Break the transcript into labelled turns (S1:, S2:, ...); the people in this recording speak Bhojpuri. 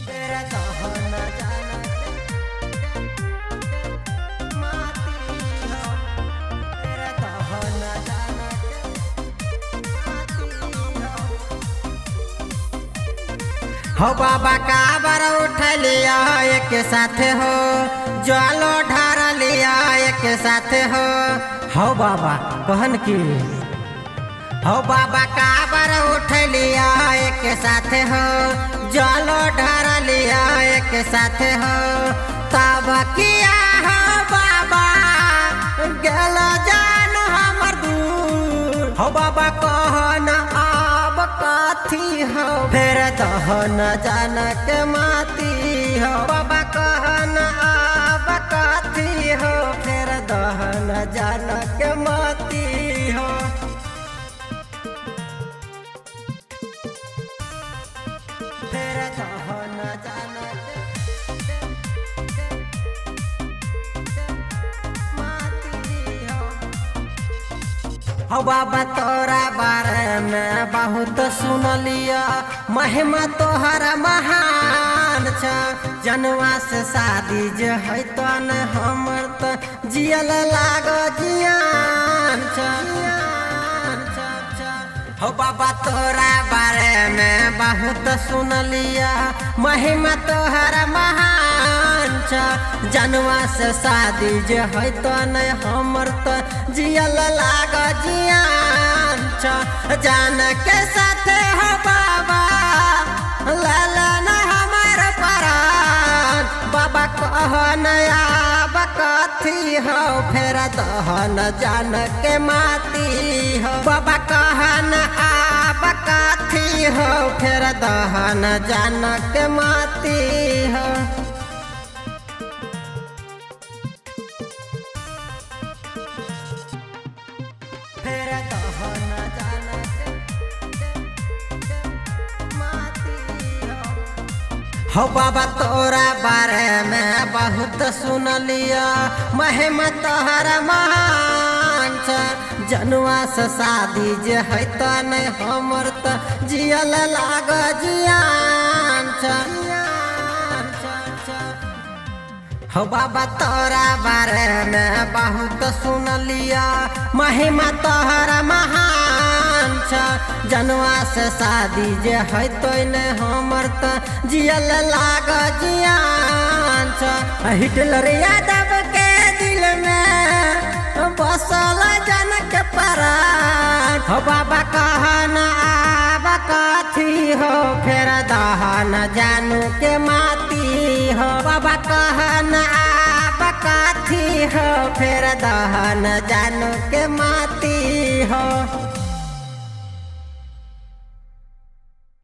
S1: तेरा दहन जाना माती हो, तेरा दहन जाना हो बाबा का बर उठ लिया एक साथ हो, ज्वालो ढार लिया एक साथ हो बाबा कहन की हो बाबा का बर उठ लिया एक साथ हो, ज्वालो ढार लिया एक साथ हो, तब किया हो बाबा गल जान हमर दूर हो बाबा कहन अब कथी हो, फिर दहन जान के माती हो बाबा कहन अब कथी हो, फिर दहन जान के माती हो। फिर दहन जान हो बाबा तोरा बारे में बहुत सुन लिया, महिमा तोहरा महान छ, जनवा से शादी जे है तो न हमर तो जियल लाग जियान छ। हो बाबा तोरा बारे में बहुत सुन लिया, महिमा तोहरा महान छ, जनवा से शादी जे है तो न हमर तो जियल लाग जियान छ, जान के साथ हो बाबा लालन हमार परान बाबा कहन अब कथी हो, फिर दहन जान के माती हो बाबा कहन अब कथी हो, फिर दहन जान के माती हो। फिर दहन जान माती हो बाबा तोरा बारे में बहुत सुन लिया, महिमा तोहरा महान छ, जनुआ से शादी जे है तो न हमर तो जियल लाग जियान छ। हो बाबा तोरा बारे में बहुत सुन लिया, महिमा तोहरा महान छ, जनवा से शादी जे है तो न हमर तो जियल लाग जियान छ। हिटलर यादव के दिल में बसल जन के परान हो बाबा कहन अब कथी हो, फिर दहन जानू के माती हो बाबा कहन अब कथी हो, फिर दहन जानू के माती हो।